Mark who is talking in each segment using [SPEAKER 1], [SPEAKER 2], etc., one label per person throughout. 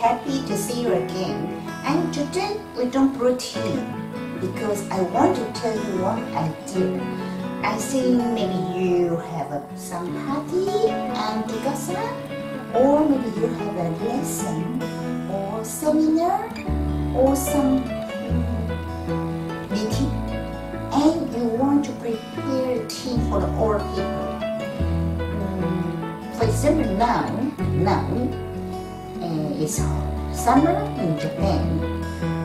[SPEAKER 1] happy to see you again. And today we don't brew tea because I want to tell you what I do. I think maybe you have some party and digasa, or maybe you have a lesson or seminar or some meeting, and you want to prepare tea for all people. For example, now it's summer in Japan,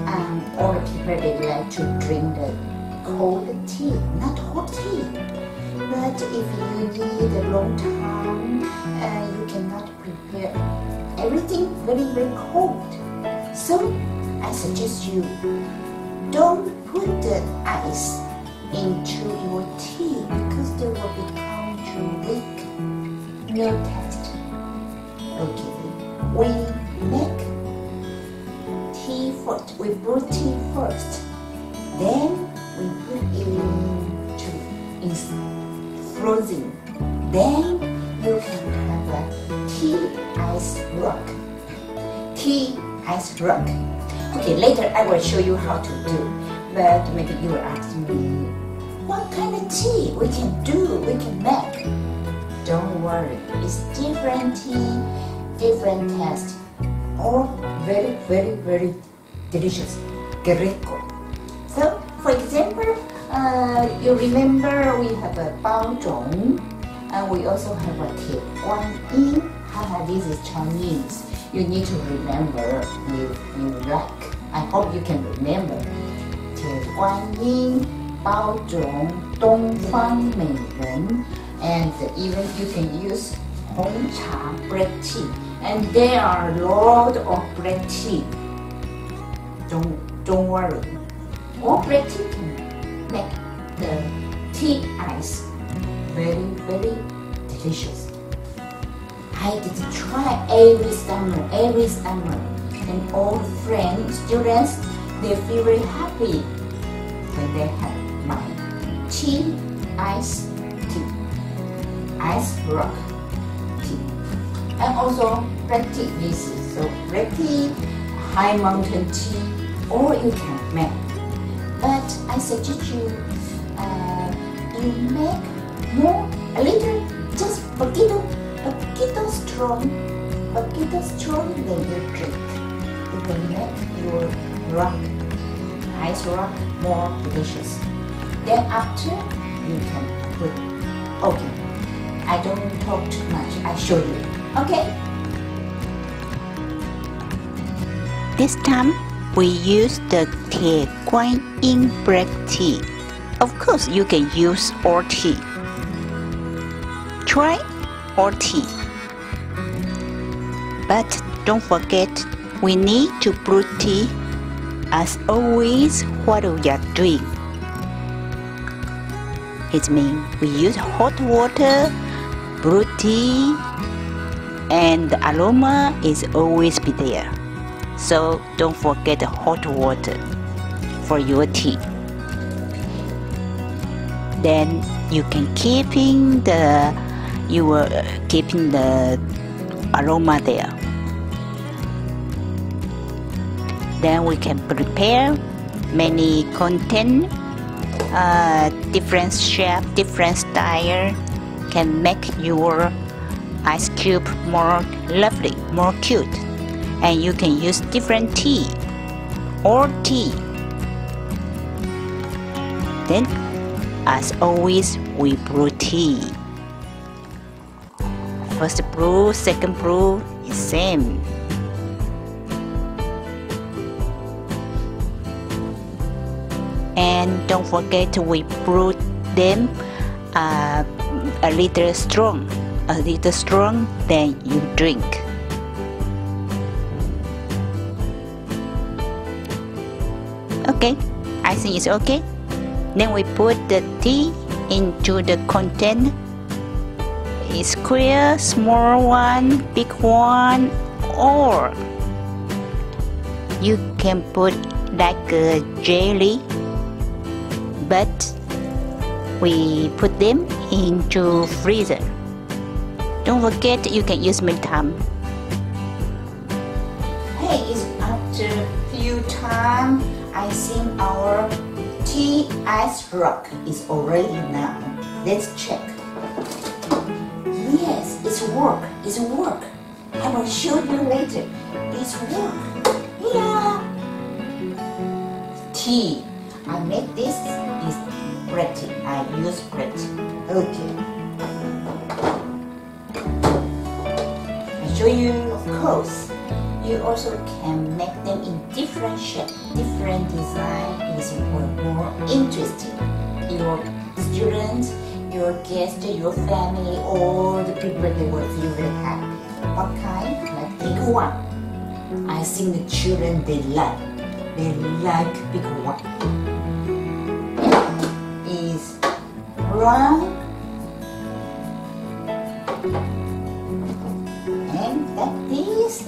[SPEAKER 1] and all people they like to drink the cold tea, not hot tea. But if you need a long time, you cannot prepare everything very cold. So I suggest you don't put the ice into your tea because they will become too weak. No taste. Okay, we make tea first. We brew tea first. Then we put in frozen. Then you can have a tea ice rock. Tea ice rock. Okay, later I will show you how to do. But maybe you will ask me, what kind of tea we can do, we can make? Don't worry, it's different tea, different taste, all very delicious. Greco. So, for example, you remember we have a baozhong, and we also have a Tie Guan Yin. This is Chinese. You need to remember if you like. I hope you can remember. Tie Guan Yin, baozhong, Dongfang Meiren, and even you can use Hong Cha black tea. And there are a lot of black tea. Don't worry. All black tea can make the tea ice very delicious. I did try every summer, and all friends, students, they feel very happy when they have my tea ice rock tea. And also black tea, this is so black tea, high mountain tea, or you can make. But I suggest you make more, a little, just poquito strong, then you drink. You can make your ice rock more delicious. Then after you can put. Okay, I don't talk too much. I show you. Okay.
[SPEAKER 2] This time we use the Tie Guan Yin black tea. Of course, you can use all tea. Try all tea. But don't forget, we need to brew tea as always what we are doing. It means we use hot water, brew tea, and the aroma is always be there. So don't forget the hot water for your tea. Then you can keeping the aroma there. Then we can prepare many content, different shape, different style, can make your ice cube more lovely, more cute. And you can use different tea or tea. Then, as always, we brew tea. First brew, second brew is same. And don't forget we brew them a little strong, then you drink. Okay, I think it's okay. Then we put the tea into the container. It's clear, small one, big one, or you can put like a jelly, but we put them into freezer.
[SPEAKER 1] Don't forget you can use milk time. Hey, time, I think our tea ice rock is already now. Let's check. Yes, it's work. It's work. I will show you later. It's work. Yeah. Tea. I make this is bread. I use bread. Okay. I show you, of course. You also can make them in different shape, different design is more interesting. Your students, your guests, your family, all the people, they will feel very happy. What kind? Like big one. I think the children, they like big one. Is round and like this.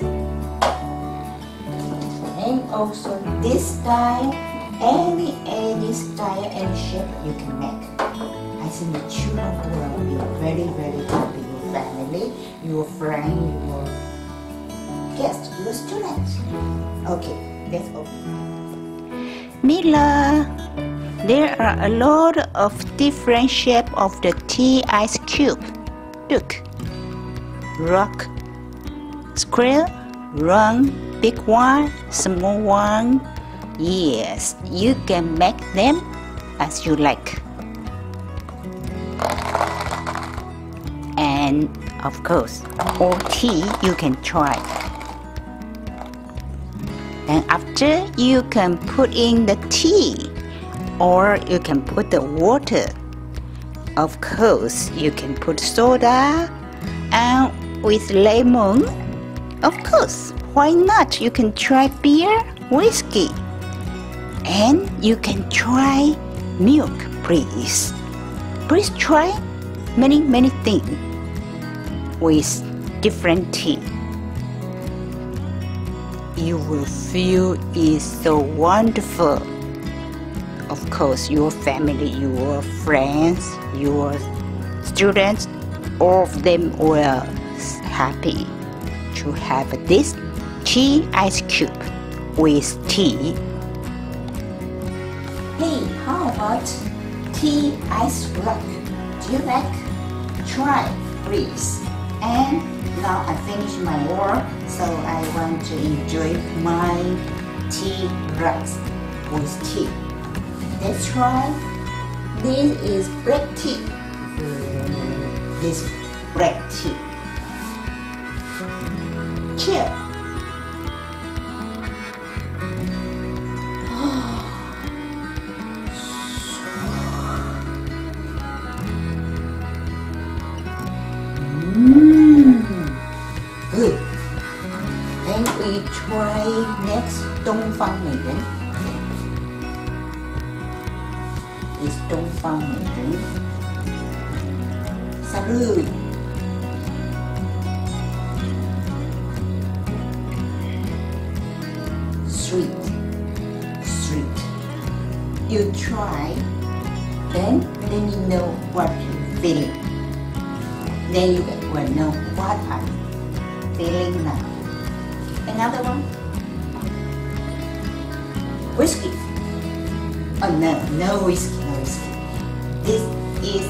[SPEAKER 1] And also this style, any style and shape you can make. I think the children will be very, very happy. Your family, your friend, your guest, your students. Okay, that's all.
[SPEAKER 2] Mila, there are a lot of different shapes of the tea ice cube. Look, rock, square, round, big one, small one. Yes, you can make them as you like. And of course, all tea you can try. And after you can put in the tea or you can put the water. Of course, you can put soda and with lemon. Of course, why not? You can try beer, whiskey. And you can try milk, please. Please try many things with different tea. You will feel it's so wonderful. Of course, your family, your friends, your students, all of them will happy to have this tea ice cube with tea.
[SPEAKER 1] Hey, how about tea ice rock? Do you like? Try, please. And now I finished my work, so I want to enjoy my tea rocks with tea. Let's try. This is black tea. This black tea. Cheers. Good. Then we try next Đông Phương Mỹ人. Is Đông Phương Mỹ人. Salud. Sweet. You try, then you know what you're feeling. Then you will know what I'm feeling now. Another one. Whiskey. Oh no whiskey. This is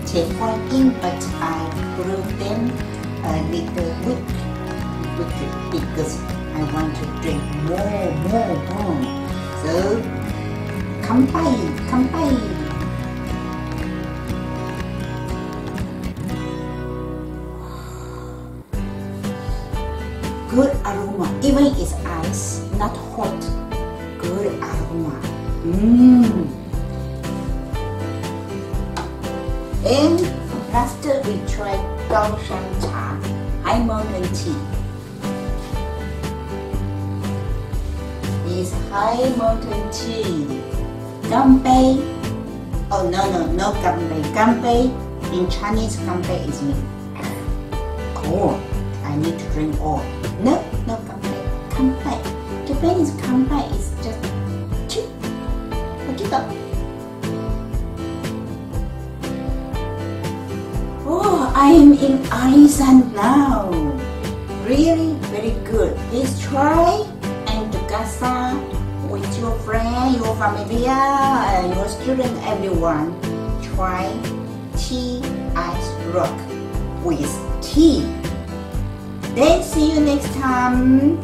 [SPEAKER 1] Tequila, but I brew them a little with because I want to drink more. So, kanpai. Good aroma, even it's ice, not hot. Good aroma. And last we try Gaoshan Cha, High Mountain Tea. It's High Mountain Tea. Ganbei. Oh no ganbei. Ganbei in Chinese, ganbei is me. Cool. I need to drink all. No kanpai. Japanese kanpai is just cheap. Oh, I am in Alisan now. Really very good. Please try and casa with your friend, your familia, your student, everyone. Try tea as rock with tea. Then see you next time.